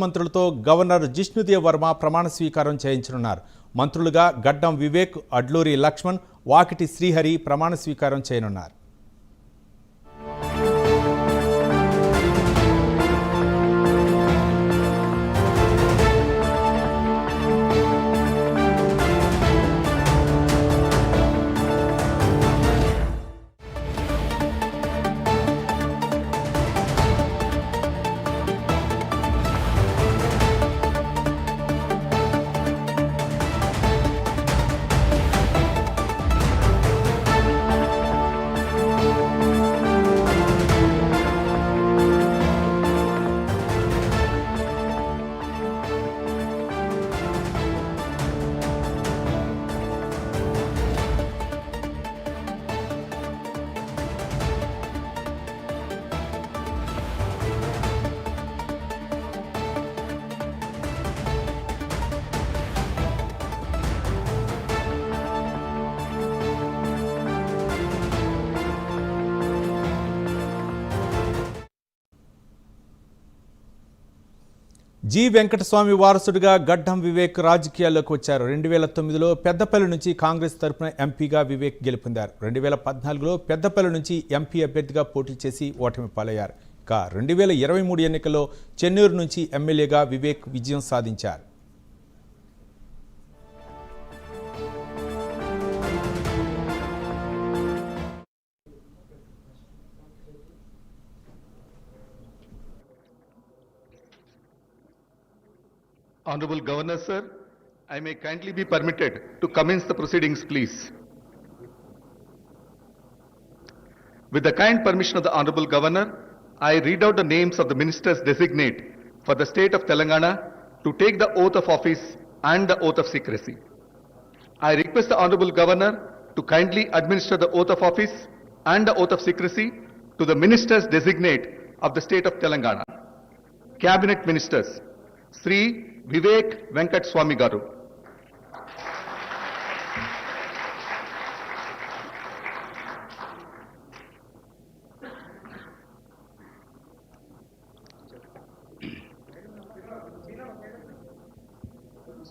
మంత్రులతో గవర్నర్ జిష్ణుదేవ్ వర్మ ప్రమాణ స్వీకారం చేయించనున్నారు. మంత్రులుగా గడ్డం వివేక్, అడ్లూరి లక్ష్మణ్, వాకిటి శ్రీహరి ప్రమాణ స్వీకారం చేయనున్నారు. జి వెంకటస్వామి వారసుడిగా గడ్డం వివేక్ రాజకీయాల్లోకి వచ్చారు. 2009లో పెద్దపల్లి నుంచి కాంగ్రెస్ తరఫున ఎంపీగా వివేక్ గెలుపొందారు. 2014లో పెద్దపల్లి నుంచి ఎంపీ అభ్యర్థిగా పోటీ చేసి ఓటమి పాలయ్యారు. ఇక 2023 ఎన్నికల్లో చెన్నూరు నుంచి ఎమ్మెల్యేగా వివేక్ విజయం సాధించారు. Honorable Governor, sir, I may kindly be permitted to commence the proceedings, please. With the kind permission of the Honorable Governor, I read out the names of the ministers designate for the state of Telangana to take the oath of office and the oath of secrecy. I request the Honorable Governor to kindly administer the oath of office and the oath of secrecy to the ministers designate of the state of Telangana. Cabinet Ministers, Sri Vivek Venkat Swami Garu.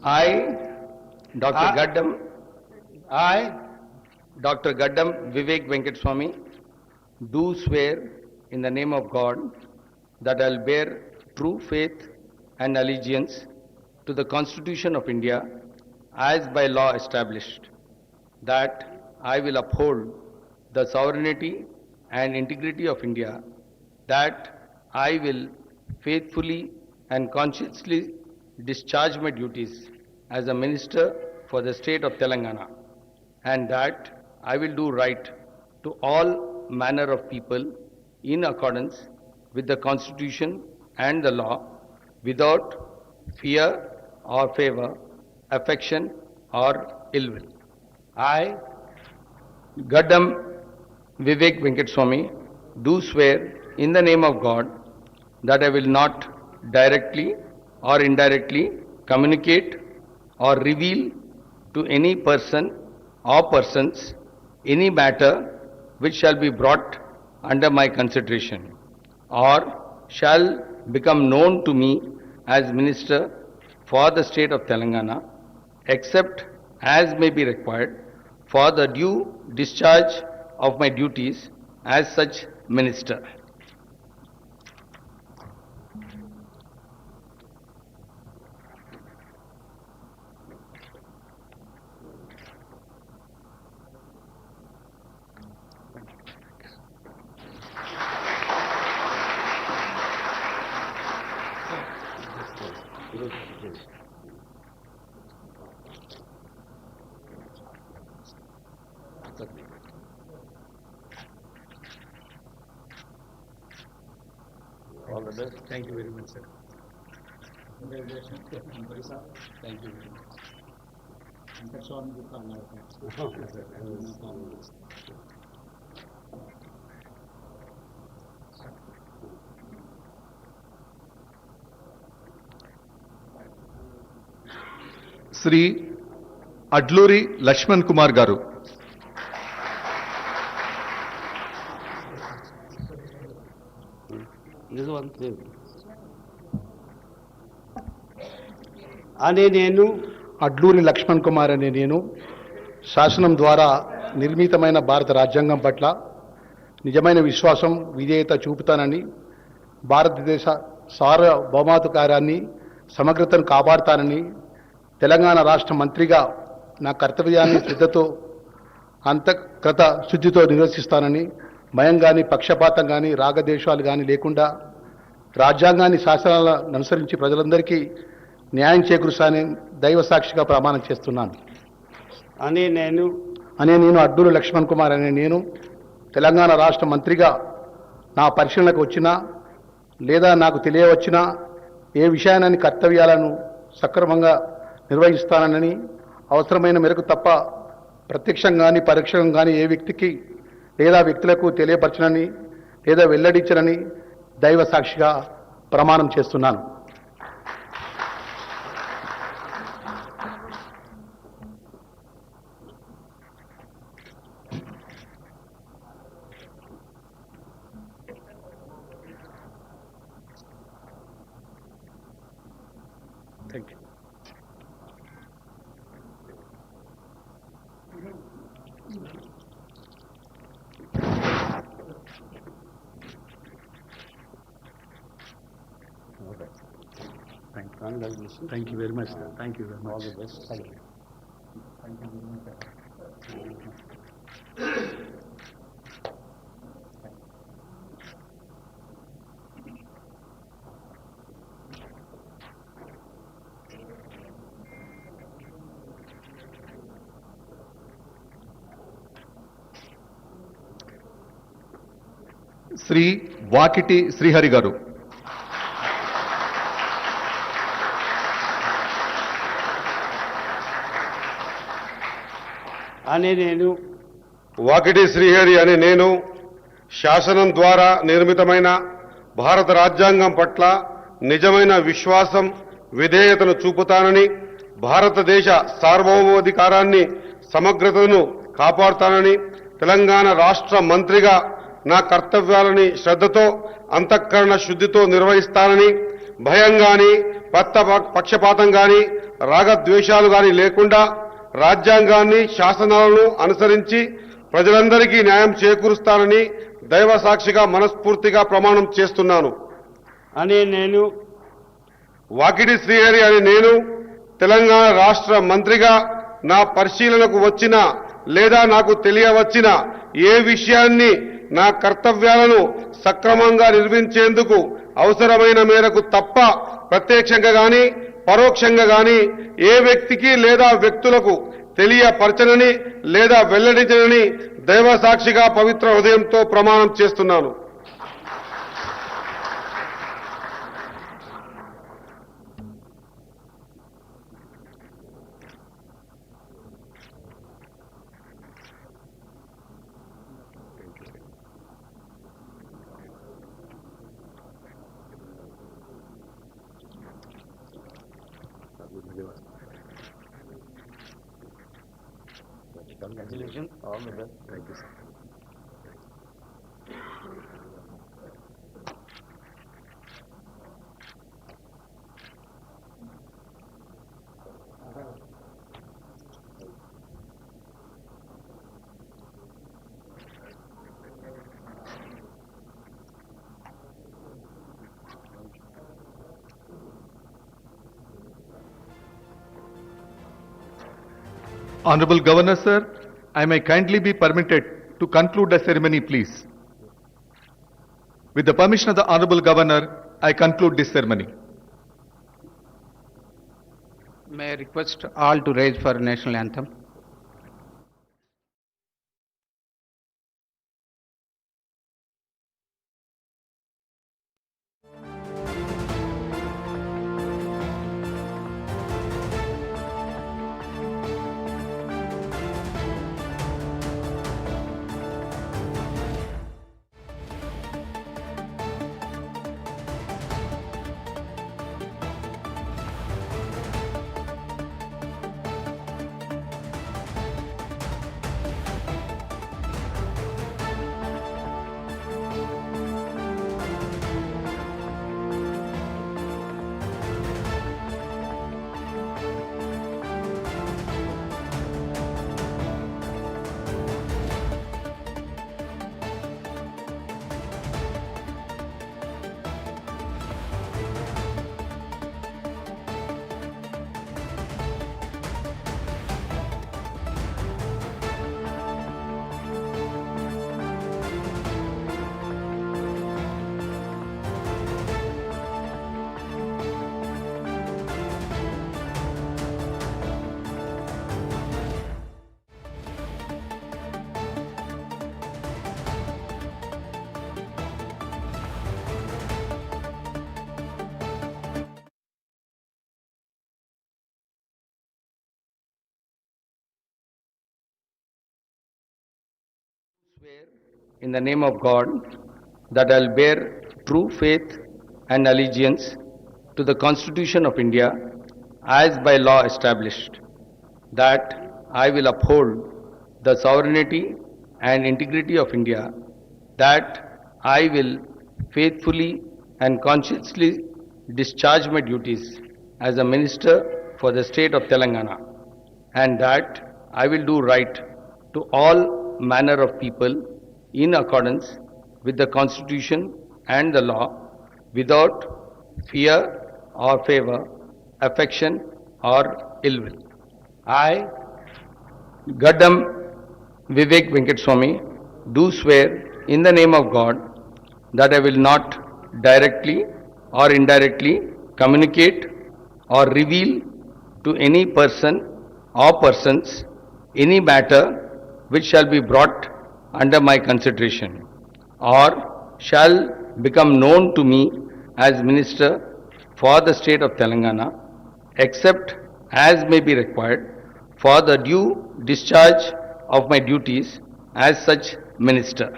I, Dr. Gaddam, Dr. Gaddam Vivek Venkat Swami, do swear in the name of God that I will bear true faith and allegiance to the Constitution of India as by law established, that I will uphold the sovereignty and integrity of India, that I will faithfully and conscientiously discharge my duties as a minister for the state of Telangana, and that I will do right to all manner of people in accordance with the Constitution and the law, without fear or favor, affection or ill will. I, Gaddam Vivek Venkat Swami, do swear in the name of God that I will not directly or indirectly communicate or reveal to any person or persons any matter which shall be brought under my consideration or shall become known to me as Minister for the state of Telangana, except as may be required for the due discharge of my duties as such Minister. All the best. Thank you very much, sir. Congratulations. Thank you very much. Sri Adluri Lakshman Kumar Garu. This one, అనే నేను అడ్లూరి లక్ష్మణ్ కుమార్ అనే నేను శాసనం ద్వారా నిర్మితమైన భారత రాజ్యాంగం పట్ల నిజమైన విశ్వాసం విధేయత చూపుతానని భారతదేశ సార్వభౌమాధికారాన్ని సమగ్రతను కాపాడుతానని తెలంగాణ రాష్ట్ర మంత్రిగా నా కర్తవ్యాన్ని శ్రద్ధతో అంతఃకృత శుద్ధితో నిర్వర్తిస్తానని భయం కానీ పక్షపాతం కానీ రాగద్వేషాలు కానీ లేకుండా రాజ్యాంగాన్ని శాసనాలను అనుసరించి ప్రజలందరికీ న్యాయం చేకూరుస్తానని దైవ సాక్షిగా ప్రమాణం చేస్తున్నాను అనే నేను నేను అడ్డూరి లక్ష్మణ్ కుమార్ అనే నేను తెలంగాణ రాష్ట్ర మంత్రిగా నా పరిశీలనకు వచ్చినా లేదా నాకు తెలియవచ్చినా ఏ విషయాన్ని కర్తవ్యాలను సక్రమంగా నిర్వహిస్తానని అవసరమైన మేరకు తప్ప ప్రత్యక్షంగా కానీ పరోక్షంగా కానీ ఏ వ్యక్తికి లేదా వ్యక్తులకు తెలియపరచనని లేదా వెల్లడించనని దైవ సాక్షిగా ప్రమాణం చేస్తున్నాను. Thank you. Thank you very much, sir. Thank you very much. All the best. Thank you. Thank you very much, sir. Shri Vakiti Srihari గారు. అనే నేను వాకిటి శ్రీహరి అనే నేను శాసనం ద్వారా నిర్మితమైన భారత రాజ్యాంగం పట్ల నిజమైన విశ్వాసం విధేయతను చూపుతానని భారతదేశ సార్వభౌమాధికారాన్ని సమగ్రతను కాపాడుతానని తెలంగాణ రాష్ట్ర మంత్రిగా నా కర్తవ్యాలని శ్రద్ధతో అంతఃకరణ శుద్ధితో నిర్వహిస్తానని భయం గాని పక్షపాతం గాని రాగద్వేషాలు గాని లేకుండా రాజ్యాంగాన్ని శాసనాలను అనుసరించి ప్రజలందరికీ న్యాయం చేకూరుస్తానని దైవ సాక్షిగా మనస్ఫూర్తిగా ప్రమాణం చేస్తున్నాను. అనే నేను వాకిటి శ్రీహరి అనే నేను తెలంగాణ రాష్ట్ర మంత్రిగా నా పరిశీలనకు వచ్చిన లేదా నాకు తెలియవచ్చిన ఏ విషయాన్ని నా కర్తవ్యాలను సక్రమంగా నిర్వహించేందుకు అవసరమైన మేరకు తప్ప ప్రత్యక్షంగా గాని పరోక్షంగా గాని ఏ వ్యక్తికి లేదా వ్యక్తులకు తెలియపరచనని లేదా వెల్లడించనని దైవ సాక్షిగా పవిత్ర హృదయంతో ప్రమాణం చేస్తున్నాను. Congratulations. All the best. Thank you, sir. Honorable Governor, sir, I may kindly be permitted to conclude the ceremony, please. With the permission of the Honorable Governor, I conclude this ceremony. May I request all to rise for national anthem? swear in the name of God that I will bear true faith and allegiance to the Constitution of India as by law established, that I will uphold the sovereignty and integrity of India, that I will faithfully and conscientiously discharge my duties as a minister for the state of Telangana, and that I will do right to all manner of people in accordance with the Constitution and the law, without fear or favor, affection or ill will. I, Gaddam Vivek Venkateswamy, do swear in the name of God that I will not directly or indirectly communicate or reveal to any person or persons any matter which shall be brought under my consideration or shall become known to me as Minister for the state of Telangana, except as may be required for the due discharge of my duties as such Minister.